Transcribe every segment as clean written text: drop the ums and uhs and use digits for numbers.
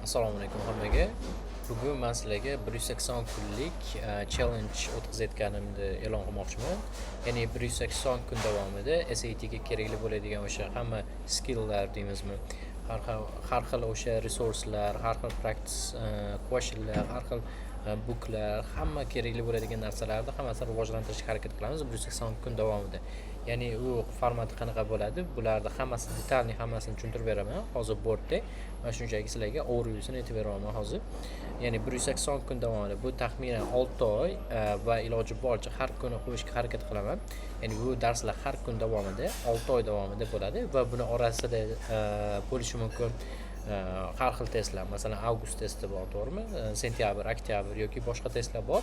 Assalomu alaykum hammaga. Bugun men sizlarga 180 kunlik challenge o'tkazayotganimni e'lon qilmoqchiman. Ya'ni 180 kun davomida SAT ga kerakli bo'ladigan o'sha hamma skilllar deymizmi, har xil o'sha resurslar, har xil practice questionlar, har xil booklar, hamma kerakli bo'ladigan narsalarni hammasini rivojlantirishga harakat qilamiz 180 kun davomida. Ya'ni u formati qanaqa bo'ladi? Bularni hammasi detalniy hammasini tushuntirib beraman hozir bordda. Mana shunchaki sizlarga overview'sini aytib beraman hozir. Ya'ni 180 kun davomida bu taxminan 6 oy va iloji boricha har kuni qo'yishga harakat qilaman. Ya'ni bu darslar har kun davomida 6 oy davomida bo'ladi va buni orasida bo'lishi mumkin har xil testlar, masalan avgust testi bor, to'g'rimi? Sentyabr, oktyabr yoki boshqa testlar bor.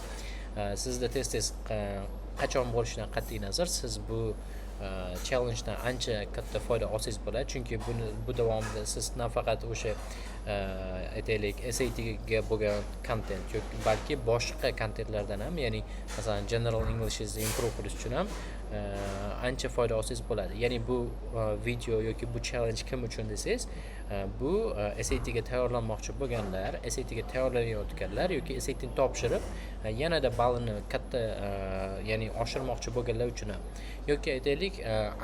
Sizda test qachon bo'lishidan qat'iy nazar siz bu challengedan ancha katta foyda olsangiz bo'ladi, chunki bu davomida siz nafaqat o'sha aytaylik SAT ga bo'lgan content yoki balki boshqa kontentlardan ham, ya'ni masalan general englishingizni improve qilish uchun ham ancha foyda olsangiz bo'ladi. Ya'ni bu video yoki bu challenge kim uchun desangiz, bu SAT ga tayyorlanmoqchi bo'lganlar, SAT ga tayyorlanayotganlar yoki SAT ni topshirib yanada ballini katta ya'ni oshirmoqchi bo'lganlar uchun ham, yoki aytaylik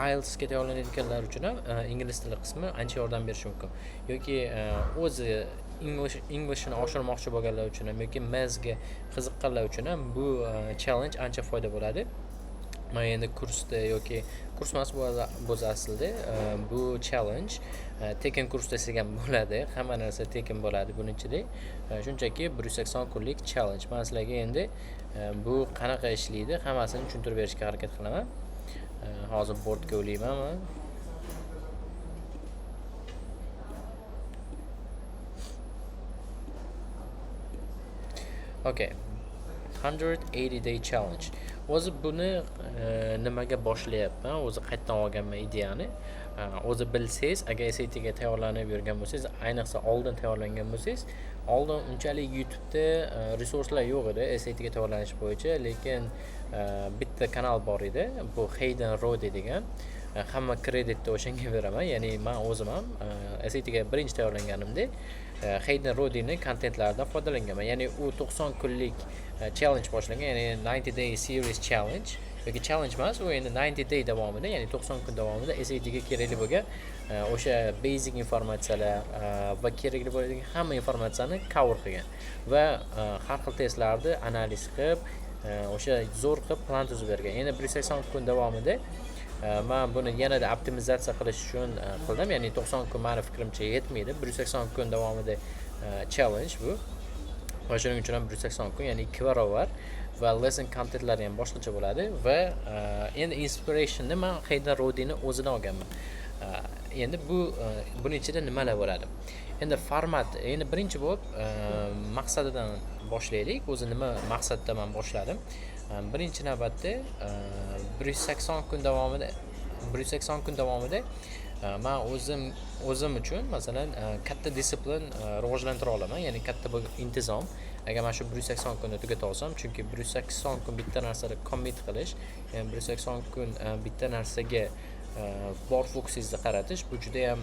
IELTS ga tayyorlanayotganlar uchun ham ingliz tili qismi ancha yordam berishi mumkin, yoki o'zi Englishni oshirmoqchi bo'lganlar uchun ham yoki Maths ga qiziqqanlar uchun ham bu challenge ancha foyda bo'ladi. Men endi kursda yoki kurs emas bu aslida bu challenge tekin kurs desak ham bo'ladi. Hamma narsa tekin bo'ladi buning ichida. Shunchaki 180 kunlik challenge. Men sizlarga endi bu qanaqa ishlaydi hammasini tushuntirib berishga harakat qilaman. Hozir bordga o'layman. Okay. 180 day challenge. O'zi buni nimaga boshlayapman? O'zi qayerdan olganman ideyani? O'zi bilsangiz, agar SAT ga tayyorlanib yurgan bo'lsangiz, ayniqsa oldin tayyorlangan bo'lsangiz, oldin unchalik YouTube'da resurslar yo'q edi SAT ga tayyorlanish bo'yicha, lekin bitta kanal bor edi. Bu Hayden Rode degan. Hamma kreditni o'shanga beraman. Ya'ni men o'zim ham SAT ga birinchi tayyorlanganimda Hayden Rodini kontentlaridan foydalanganman. Ya'ni u 90 kunlik challenge boshlangan, ya'ni 90 day series challenge yoki challenge emas, u endi 90 day davomida, ya'ni 90 kun davomida SAT ga kerakli bo'lgan o'sha basic informatsiyalar va kerakli bo'ladigan hamma informatsiyani cover qilgan va har xil testlarni analiz qilib, o'sha zo'r qilib plan tuzib bergan. Endi 180 kun davomida men buni yanada optimizatsiya qilish uchun qildim. Ya'ni 90 kun meni fikrimcha yetmaydi. 180 kun davomida challenge bu. Va shuning uchun ham 180 kun, ya'ni 2 barobar va lesson contentlari ham boshqacha bo'ladi va endi inspirationni men Hayden Rodini o'zidan olganman. Endi buning ichida nimalar bo'ladi? Endi format, endi birinchi bo'lib maqsadidan boshlaylik. O'zi nima maqsadda men boshladim? Birinchi navbatda 180 kun davomida men o'zim uchun masalan katta disiplin rivojlantira olaman, ya'ni katta intizom. Agar men shu 180 kunni tugata olsam, chunki 180 kun bitta narsada commit qilish, ya'ni 180 kun bitta narsaga bor fokusingizni qaratish, bu juda ham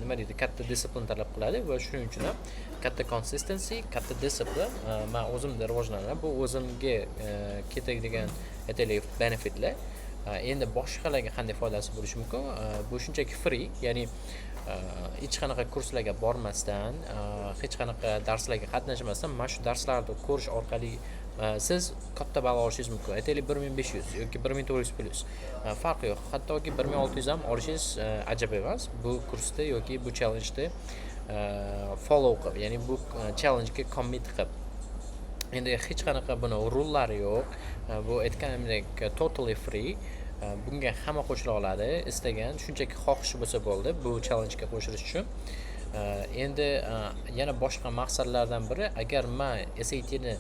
nima deydi, katta disiplin talab qiladi va shuning uchun ham katta consistency, katta disiplin men o'zimda rivojlanaman. Bu o'zimga ketadigan aytaylik benefitlar. Endi boshqalarga qanday foydasi bo'lishi mumkin? Bu shunchaki free, ya'ni hech qanaqa kurslarga bormasdan, hech qanaqa darslarga qatnashmasdan mana shu darslarni ko'rish orqali siz katta ball olishingiz mumkin. Aytaylik 1500 yoki 1400 plyus. Farqi yo'q. Hattoki 1600 ham olishingiz ajab emas. Bu kursda yoki bu challenge-da follow qilib, ya'ni bu challenge ga commit qilib. Endi hech qanaqa buni rullari yo'q. Bu aytganimdek totally free. Bunga hamma qo'shila oladi, istagan shunchaki xohishi bo'lsa bo'ldi bu challenge ga qo'shilish uchun. Endi yana boshqa maqsadlardan biri, agar men SAT ni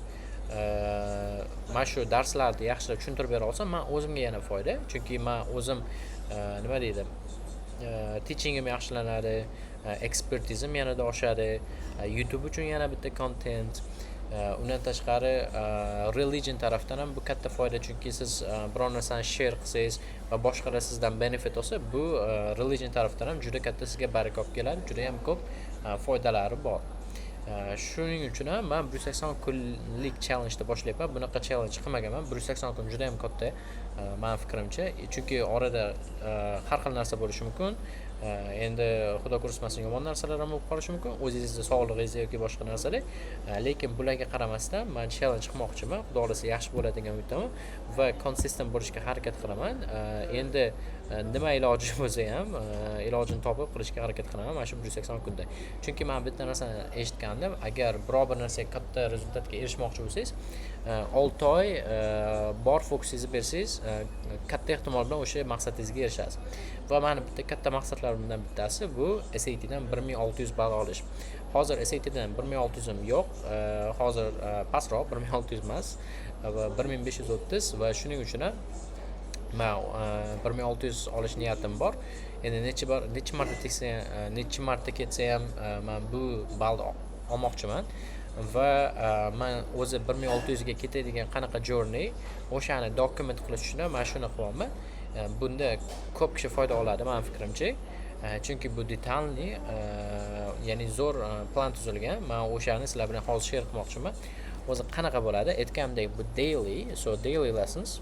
mana shu darslarni yaxshilab tushuntirib bera olsam, men o'zimga yana foyda, chunki men o'zim nima deydi, teachingim yaxshilanadi, ekspertizim yanada oshadi, YouTube uchun yana bitta content. Undan tashqari religion tarafdan ham bu katta foyda, chunki siz biror narsani share qilsangiz va boshqalar sizdan benefit olsa, bu religion tarafdan ham juda katta sizga baraka olib keladi, juda ham ko'p foydalari bor. Shuning uchun ham men 180 kunlik challenge boshlayapman. Bunaqa challenge qilmaganman. 180 kun juda ham katta men fikrimcha. Chunki orada har xil narsa bo'lishi mumkin. Endi xudo ko'rsatmasin yomon narsalar ham bo'lib qolishi mumkin. O'zingizni sog'lig'ingiz yoki boshqa narsalar. Lekin bularga qaramasdan men challenge qilmoqchiman. Xudo xolasa yaxshi bo'ladi degan umiddaman va konsistent bo'lishga harakat qilaman. Endi nima iloji bo'lsa ham ilojini topib qilishga harakat qilaman mana shu 180 kunda. Chunki men bitta narsani eshitgandim, agar biror bir narsaga katta rezultatga erishmoqchi bo'lsangiz, 6 oy bor fokusingizni bersangiz, katta ehtimol bilan o'sha maqsadingizga erishasiz. Va meni bitta katta maqsadlarimdan bittasi bu SAT dan 1600 ball olish. Hozir SAT dan 1600 ham yo'q, hozir pastroq 1600 emas, 1530 va shuning uchun ham men 1600 olish niyatim bor. Endi necha marta ketsa ham men bu ballni olmoqchiman va men o'zi 1600 ga ketadigan qanaqa journey o'shani dokument qilish uchun men shuni qilyapman. Bunda ko'p kishi foyda oladi men fikrimcha. Chunki bu detalli, ya'ni zo'r plan tuzilgan. Men o'shani sizlar bilan hozir share qilmoqchiman. O'zi qanaqa bo'ladi? Aytganimdek bu daily lessons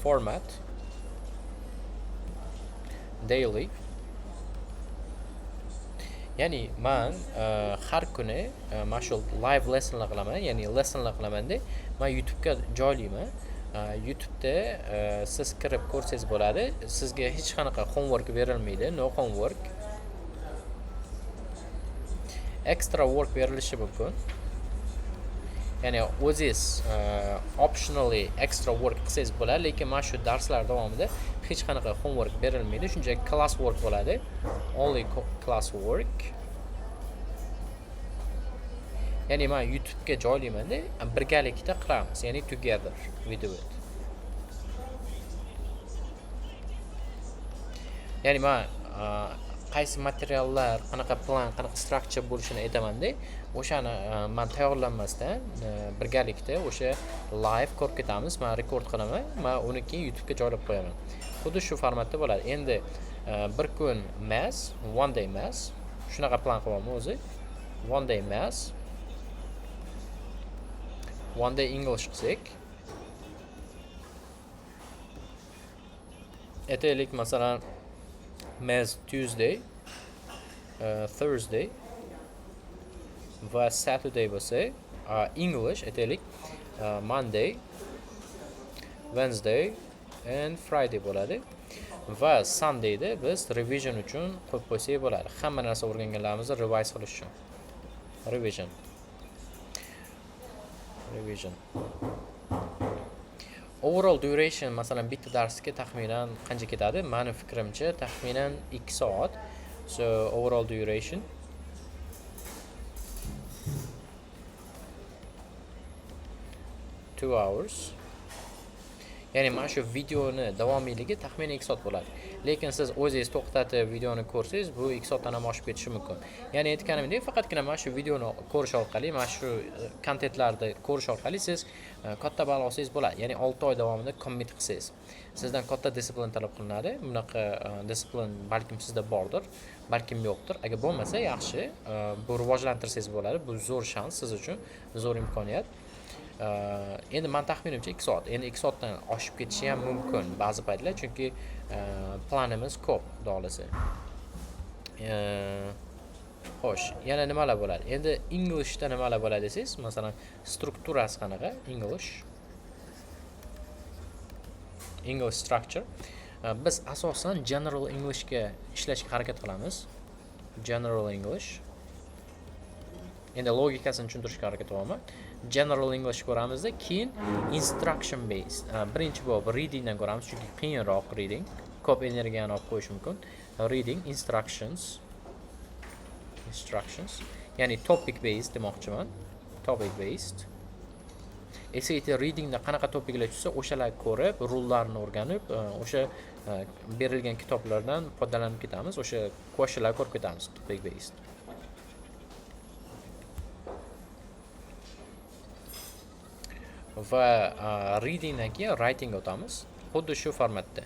format daily. Ya'ni men har kuni mana shu live lessonlar qilaman, ya'ni lessonlar qilamanda men YouTube ga joylayman. YouTube'da siz kirib ko'rsangiz bo'ladi. Sizga hech qanaqa homework berilmaydi, no homework. Extra work berilishi mumkin. Ya'ni o'zingiz optionally extra work qilsangiz bo'ladi, lekin mana shu darslar davomida hech qanaqa homework berilmaydi. Shunchaki class work bo'ladi. Only class work. Ya'ni men YouTube ga joylaymanda birgalikda qilamiz, ya'ni together we do it. Ya'ni men qaysi materiallar, qanaqa plan, qanaqa structure bo'lishini aytamanda, o'shani men tayyorlanmasdan birgalikda o'sha live ko'rib ketamiz. Men rekord qilaman, men uni keyin YouTube ga joylab qo'yaman. Xuddi shu formatda bo'ladi. Endi bir kun maths, one day maths, shunaqa plan qilaman o'zi. One day maths, one day English qilsak. Aytaylik masalan maths Tuesday, Thursday va Saturday bo'lsa, English aytaylik Monday, Wednesday and Friday bo'ladi. Va Sundayda biz revision uchun qo'yib qo'ysak bo'ladi. Hamma narsa o'rganganlarimizni revise qilish uchun. Revision. Overall duration masalan bitta darsga taxminan qancha ketadi? Meni fikrimcha taxminan 2 soat. So overall duration 2 hours. Ya'ni mana shu videoni davomiyligi taxminan 2 soat bo'ladi. Lekin siz o'zingiz to'xtatib videoni ko'rsangiz, bu 2 soatdan ham oshib ketishi mumkin. Ya'ni aytganimdek, faqatgina mana shu videoni ko'rish orqali, mana shu kontentlarni ko'rish orqali siz katta ball olsangiz bo'ladi. Ya'ni 6 oy davomida commit qilsangiz. Sizdan katta disiplin talab qilinadi. Bunaqa disiplin balkim sizda bordir, balkim yo'qdir. Agar bo'lmasa yaxshi, bu rivojlantirsangiz bo'ladi. Bu zo'r shans siz uchun, zo'r imkoniyat. Endi men taxminimcha 2 soat. Endi 2 soatdan oshib ketishi ham mumkin ba'zi paytlar, chunki planimiz ko'p, xohlasa. Xo'sh, yana nimalar bo'ladi? Endi Englishda nimalar bo'ladi desangiz, masalan, strukturasi qanaqa? English structure. Biz asosan General Englishga ishlashga harakat qilamiz. General English. Endi logikasini tushuntirishga harakat qilaman. General English ko'ramizda, keyin instruction based. Birinchi bo'lib reading dan ko'ramiz, chunki qiyinroq reading, ko'p energiyani olib qo'yish mumkin. Reading, instructions. Ya'ni topic based demoqchiman. Topic based. SAT readingda qanaqa topiklar tushsa, o'shalarni ko'rib, rullarni o'rganib, o'sha berilgan kitoblardan foydalanib ketamiz, o'sha questionlarni ko'rib ketamiz, topic based. Va readingdan keyin writing o'tamiz, xuddi shu formatda.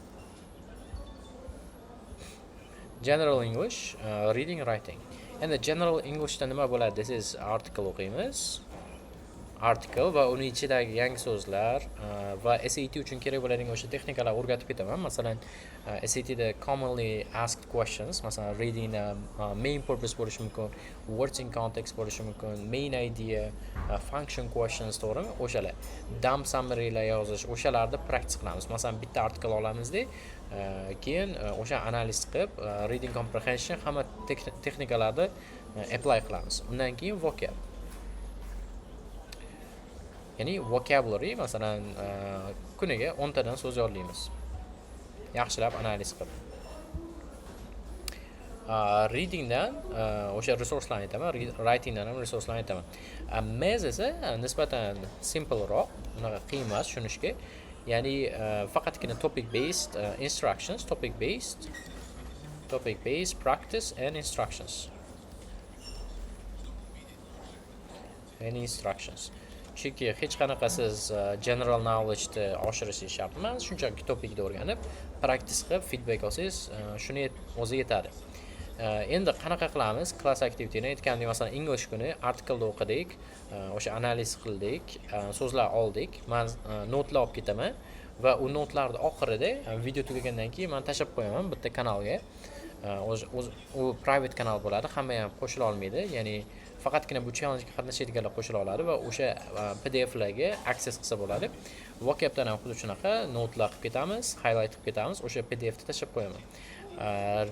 General English, reading, writing. Endi general Englishda nima bo'ladi desangiz, article o'qiymiz. Article va uni ichidagi yangi so'zlar va SAT uchun kerak bo'ladigan o'sha texnikalar o'rgatib ketaman. Masalan, SATda commonly asked questions, masalan, reading main purpose bo'lishi mumkin, words in context bo'lishi mumkin, main idea, function questions, to'g'rimi? O'shalar. Dump summary'lar yozish, o'shalarni practice qilamiz. Masalan, bitta article olamizda, keyin o'sha analiz qilib, reading comprehension hamma texnikalarni apply qilamiz. Undan keyin vocab. Ya'ni vocabulary, masalan, kuniga 10 tadan so'z yodlaymiz. Yaxshilab analiz qilib. Readingdan o'sha resurslarni aytaman, writingdan ham resurslarni aytaman. Math esa nisbatan simpleroq, unaqa qiyin emas tushunishga. Ya'ni faqatgina topic based instructions, topic based practice and instructions. And instructions. Chunki hech qanaqa siz general knowledge oshirishingiz shart emas, shunchaki topikni o'rganib, practice qilib, feedback olsangiz, shuni o'zi yetadi. Endi qanaqa qilamiz? Class activity-ni aytgandek, masalan, English kuni article o'qidik, o'sha analiz qildik, so'zlar oldik. Men notlar olib ketaman va u notlarni oxirida video tugagandan keyin men tashab qo'yaman bitta kanalga. U private kanal bo'ladi, hamma ham qo'shila olmaydi. Ya'ni faqatgina bu challenge-ga qatnashadiganlar qo'shila oladi va o'sha PDF-larga access qilsa bo'ladi. Vocabdan ham xuddi shunaqa notlar qilib ketamiz, highlight qilib ketamiz, o'sha PDF-ni tashab qo'yaman.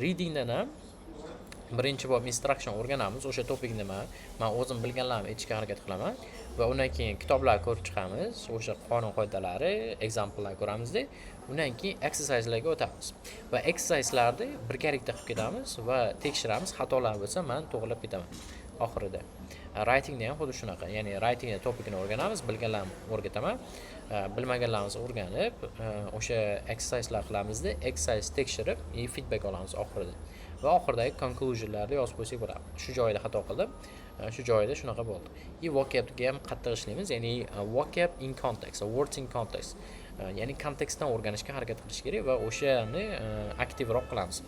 Readingdan ham birinchi bo'lib instruction o'rganamiz, o'sha topik nima, men o'zim bilganlarimni aytishga harakat qilaman va undan keyin kitoblar ko'rib chiqamiz, o'sha qonun qoidalari, examplelar ko'ramizda, undan keyin exerciselarga o'tamiz. Va exerciselarni birgalikda qilib ketamiz va tekshiramiz, xatolar bo'lsa men to'g'rilab ketaman oxirida. Writingda ham xuddi shunaqa, ya'ni writingda topikni o'rganamiz, bilganlarimni o'rgataman, bilmaganlarimizni o'rganib, o'sha exerciselar qilamizda, exercise tekshirib, feedback olamiz oxirida. Va oxiridagi conclusionlarni yozib qo'ysak bo'ladi. Shu joyda xato qildim, shu joyda shunaqa bo'ldi. Vocabga ham qattiq ishlaymiz, ya'ni vocab in context, words in context. Ya'ni kontekstdan o'rganishga harakat qilish kerak va o'shani aktivroq qilamiz.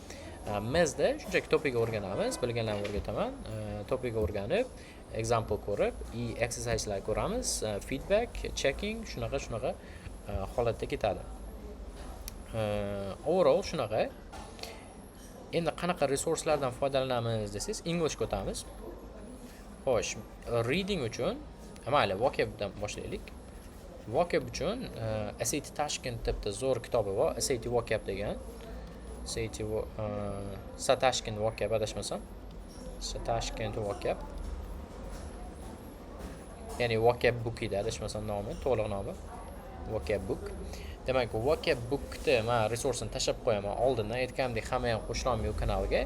Mathda shunchaki topikni o'rganamiz, bilganlarni o'rgataman, topikni o'rganib, example ko'rib, exerciselar ko'ramiz, feedback, checking, shunaqa holatda ketadi. Overall shunaqa. Endi qanaqa resurslardan foydalanamiz desangiz, Englishga o'tamiz. Xo'sh, reading uchun, mayli, vocabdan boshlaylik. Vocab uchun SAT Tashkent deb zo'r kitobi bor, SAT vocab degan. Satashkent vocab adashmasam. Satashkent vocab. Ya'ni vocab book edi adashmasam nomi, to'liq nomi. Vocab book. Demak, vocab bookni men resursini tashab qo'yaman. Oldindan aytgandek, hamma ham qo'shila olmaydi kanalga.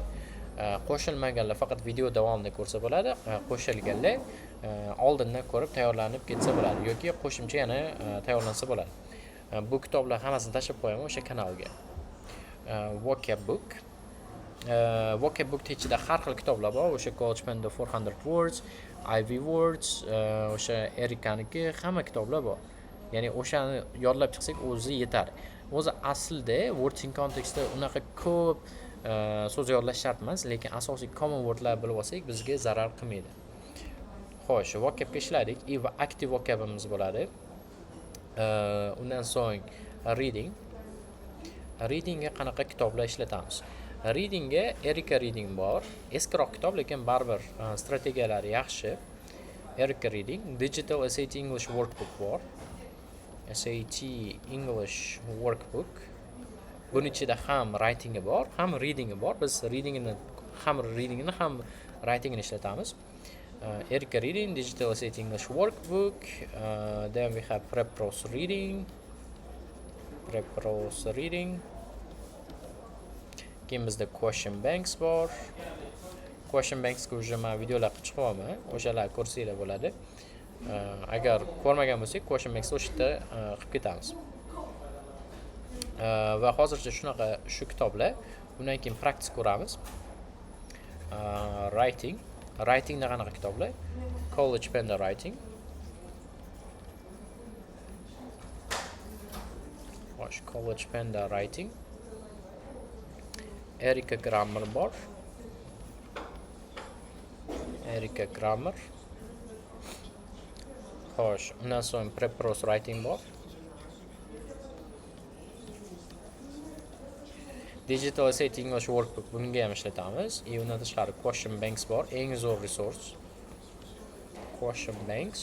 Qo'shilmaganlar faqat video davomida ko'rsa bo'ladi. Qo'shilganlar oldindan ko'rib tayyorlanib ketsa bo'ladi yoki qo'shimcha yana tayyorlansa bo'ladi. Bu kitoblar hammasini tashab qo'yaman o'sha kanalga. Vocab book. Vocab book ichida har xil kitoblar bor. O'sha College Panda 400 words, Ivy words, o'sha Erikaniki hamma kitoblar bor. Ya'ni o'shani yodlab chiqsak o'zi yetadi. O'zi aslida words in context unaqa ko'p so'z yodlash shart emas, lekin asosiy common wordlar bilib olsak bizga zarar qilmaydi. Xo'sh, vocabga ishladik. Va active vocabimiz bo'ladi. Undan so'ng reading. Readingga qanaqa kitoblar ishlatamiz? Readingga Erika Reading bor. Eskiroq kitob, lekin baribir strategiyalari yaxshi. Erika Reading, Digital SAT English Workbook bor. SAT English Workbook. Buning ichida ham writing bor, ham reading bor. Biz readingni ham writingni ishlatamiz. Erika Reading, Digital SAT English Workbook. Then we have Prepros Reading. Keyin bizda Question Banks bor. Question Banksga уже men videolar qilib chiqaman. O'shalar ko'rsanglar bo'ladi. Agar ko'rmagan bo'lsak, Question Banksni o'sha yerda qilib ketamiz. Va hozircha shunaqa shu kitoblar. Undan keyin practice ko'ramiz. Writingda qanaqa kitoblar? College Panda Writing. Xo'sh, College Panda Writing. Erika Grammar bor. Erika Grammar. Xo'sh, undan so'ng prep-prose writing bor. Digital SAT English Workbook bunga ham ishlatamiz. Undan tashqari Question Banks bor, eng zo'r resurs. Question Banks.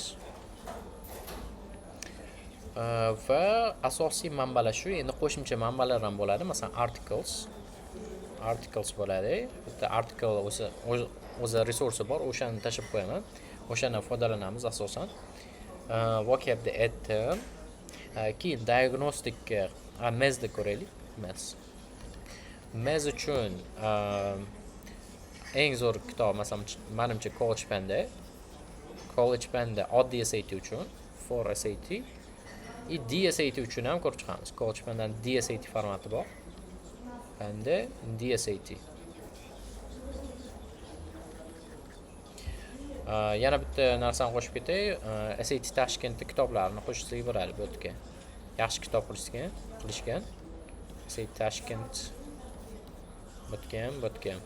Va asosiy manbalar shu, endi qo'shimcha manbalar ham bo'ladi. Masalan, articles bo'ladi. Bitta article o'zi resursi bor, o'shani tashib qo'yaman. O'shandan foydalanamiz asosan. Vocabni aytdim. Keyin diagnostic mezda ko'raylik. Mez uchun eng zo'r kitob masalan menimcha College Panda oddiy SAT uchun, for SAT. DSAT uchun ham ko'rib chiqamiz. College Pandaning DSAT formati bor. Panda DSAT. Yana bitta narsani qo'shib ketay. SAT Tashkentda kitoblarni qo'shsak bo'ladi bu yerga. Yaxshi kitob qilishgan. SAT Tashkent Botgan.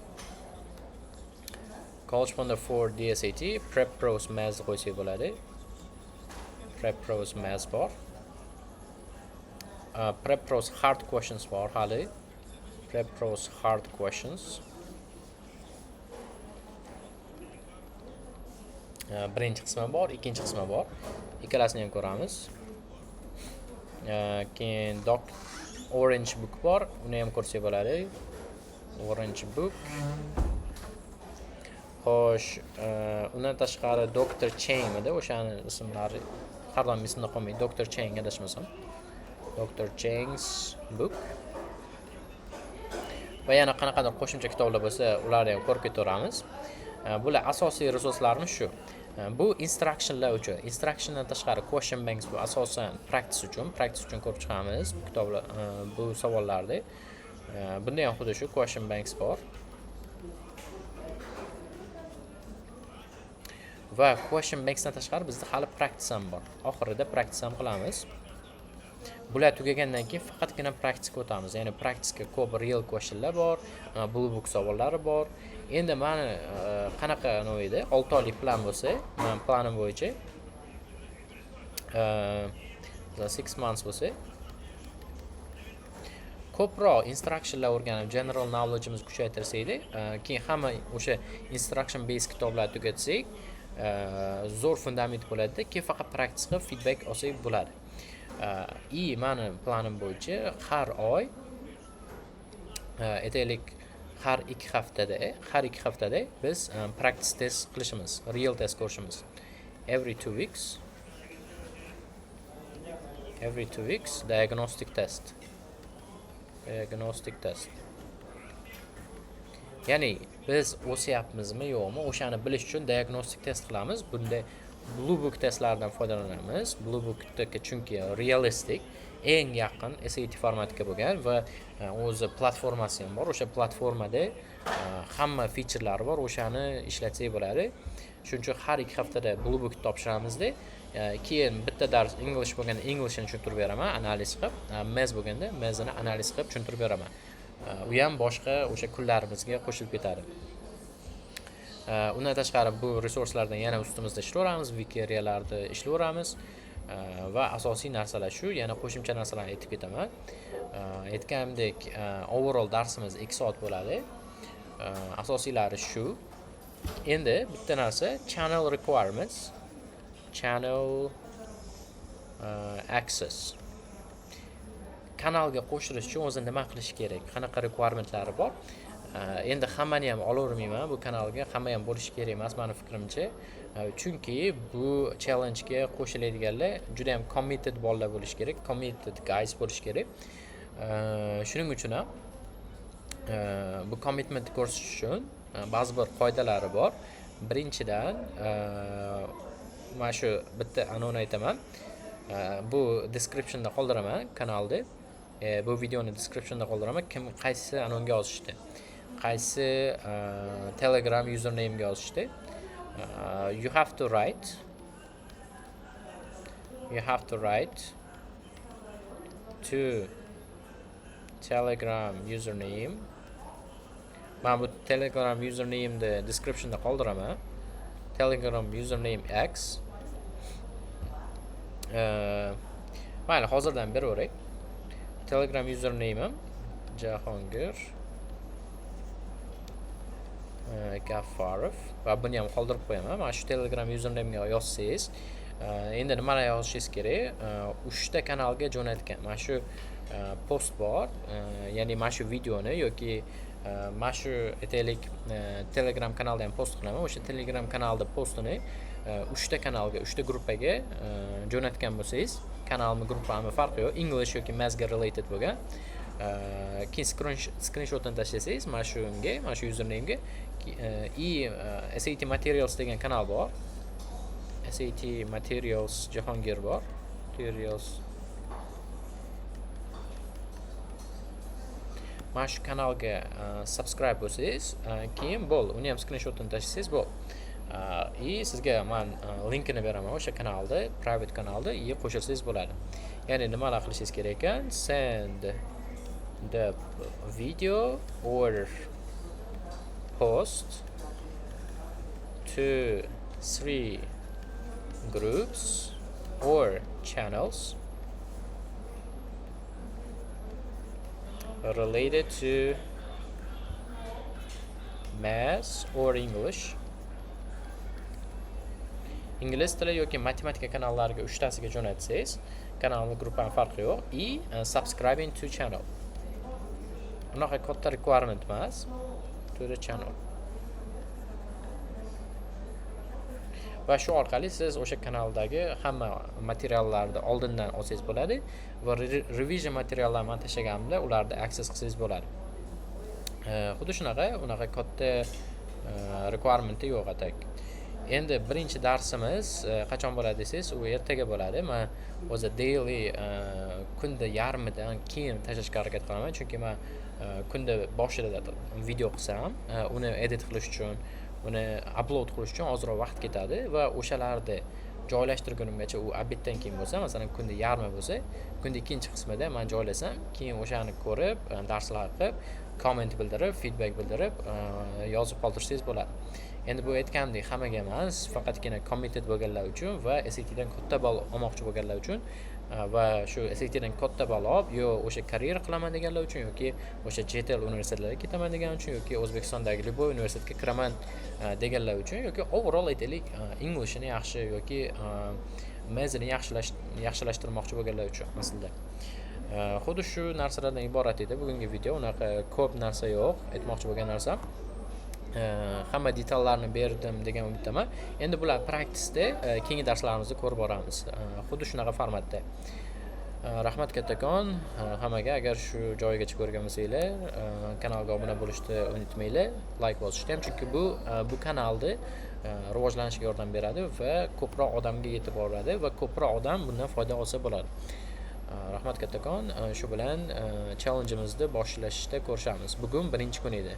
College Panda for DSAT, prep-prose math qo'ysak bo'ladi. Prep-prose math bor. Prep-prose hard questions bor hali. Prep-prose hard questions. Birinchi qismi bor, ikkinchi qismi bor. Ikkalasini ham ko'ramiz. Keyin Orange Book bor, uni ham ko'rsak bo'ladi. Orange Book. Xo'sh, undan tashqari Dr. Chang edi, o'shani ismlari har doim esimda qolmaydi. Dr. Chang adashmasam. Dr. Chang's Book. Va yana qanaqadir qo'shimcha kitoblar bo'lsa, ularni ham ko'rib ketaveramiz. Bular asosiy resurslarimiz shu. Bu instructionlar uchun. Instructiondan tashqari question banks bu asosan practice uchun ko'rib chiqamiz bu kitoblar, bu savollarni. Bunda ham xuddi shu question banks bor. Va question banksdan tashqari bizda hali practice ham bor. Oxirida practice ham qilamiz. Bular tugagandan keyin faqatgina praktika o'tamiz. Ya'ni praktika ko'p real questionlar bor, blue book savollari bor. Endi meni qanaqa edi? 6 oylik plan bo'lsa, men planim bo'yicha 6 months bo'lsa, ko'proq instructionlar o'rganib, general knowledge'imiz kuchaytirsaydi, keyin hamma o'sha instruction based kitoblarni tugatsak, zo'r fundament bo'ladi. Keyin faqat praktika qilib feedback olsak bo'ladi. Meni planim bo'yicha har oy aytaylik har 2 haftada biz practice test qilishimiz, real test ko'rishimiz. Every 2 weeks diagnostic test. Ya'ni biz o'syapmizmi yo'qmi, o'shani bilish uchun diagnostic test qilamiz. Bunda Blue Book testlaridan foydalanamiz. Blue Book'dagi chunki realistik, eng yaqin SAT formatiga bo'lgan va o'zi platformasi ham bor. O'sha platformada hamma featurelari bor, o'shani ishlatsak bo'ladi. Shuning uchun har 2 haftada Blue Book topshiramizda, keyin bitta dars English bo'lganda Englishni tushuntirib beraman, analiz qilib, Math bo'lganda Math'ni analiz qilib tushuntirib beraman. U ham boshqa o'sha kunlarimizga qo'shilib ketadi. Undan tashqari bu resurslardan yana ustimizda ishlayveramiz, vikariyalarda ishlayveramiz va asosiy narsalar shu. Yana qo'shimcha narsalarni aytib ketaman. Aytganimdek, overall darsimiz 2 soat bo'ladi. Asosiylari shu. Endi bitta narsa channel requirements, channel access. Kanalga qo'shilish uchun o'zi nima qilish kerak? Qanaqa requirementlari bor? Endi hammani ham olavermayman bu kanalga, hamma ham bo'lishi kerak emas meni fikrimcha. Chunki bu challenge-ga qo'shiladiganlar juda ham committed bolalar bo'lishi kerak, committed guys bo'lishi kerak. Shuning uchun ham bu commitment ko'rsatish uchun ba'zi bir qoidalari bor. Birinchidan, mana shu bitta anonni aytaman. Bu descriptionda qoldiraman kanalda. Bu videoni descriptionda qoldiraman. Kim qaysi anonga yozishdi? Qaysi Telegram username ga yozishdi? You have to write to Telegram username. Men bu Telegram username ni descriptionda qoldiraman. Telegram username X. Mayli, hozirdan beraveray. Telegram username'im Jahongir Gaffarov va buni ham qoldirib qo'yaman. Mana shu Telegram username'ga yozsangiz, endi nimalar yozishingiz kerak? 3 ta kanalga jo'natgan. Mana shu post bor, ya'ni mana shu videoni yoki mana shu aytaylik Telegram kanalda ham post qilaman. O'sha Telegram kanalda postini 3 ta kanalga, 3 ta gruppaga jo'natgan bo'lsangiz, kanalmi, gruppami farqi yo'q. English yoki mathsga related bo'lgan. Keyin screenshotini tashlasangiz, mana shunga, mana shu username'ga SAT Materials degan kanal bor. SAT Materials Jahongir bor. Materials. Mana shu kanalga subscribe bo'lsangiz, keyin bo'l, uni ham screenshotini tashlasangiz bo'l. Sizga men linkini beraman o'sha kanalda, private kanalda qo'shilsangiz bo'ladi. Ya'ni nimalar qilishingiz kerak ekan? Send the video or post to 3 groups or channels related to maths or English. Ingliz tili yoki matematika kanallariga 3 tasiga jo'natsangiz, kanalni gruppani farqi yo'q. Subscribing to channel. Bunaqa katta requirement emas. To the channel. Va shu orqali siz o'sha kanaldagi hamma materiallarni oldindan olsangiz bo'ladi va revision materiallarni men tashlaganimda ularni access qilsangiz bo'ladi. Xuddi unaqa katta requirement yo'q atak. Endi birinchi darsimiz qachon bo'ladi desangiz, u ertaga bo'ladi. Men o'zi daily kunda yarmidan keyin tashlashga harakat qilaman, chunki men kunda boshida video qilsam, uni edit qilish uchun, uni upload qilish uchun ozroq vaqt ketadi va o'shalarni joylashtirgunimgacha u obeddan keyin bo'lsa, masalan kunda yarmi bo'lsa, kunda ikkinchi qismida men joylasam, keyin o'shani ko'rib, darslar qilib, komment bildirib, feedback bildirib, yozib qoldirsangiz bo'ladi. Endi bu aytgandek hammaga emas, faqatgina committed bo'lganlar uchun va SAT dan katta ball olmoqchi bo'lganlar uchun va shu SAT dan katta ball olib, yo o'sha karyera qilaman deganlar uchun yoki o'sha chet el universitetlarga ketaman degan uchun yoki O'zbekistondagi любой universitetga kiraman deganlar uchun yoki overall aytaylik Englishni yaxshi yoki mathsni yaxshilashtirmoqchi bo'lganlar uchun aslida. Xuddi shu narsalardan iborat edi bugungi video. Unaqa ko'p narsa yo'q, aytmoqchi bo'lgan narsa. Hamma detallarni berdim degan umiddaman. Endi bular praktikada keyingi darslarimizda ko'rib boramiz. Xuddi shunaqa formatda. Rahmat kattakon hammaga. Agar shu joyigacha ko'rgan bo'lsanglar, kanalga obuna bo'lishni unutmanglar, like bosishni ham, chunki bu kanalni rivojlanishiga yordam beradi va ko'proq odamga yetib boradi va ko'proq odam bundan foyda olsa bo'ladi. Rahmat kattakon. Shu bilan challenge'imizni boshlashda ko'rishamiz. Bugun birinchi kun edi.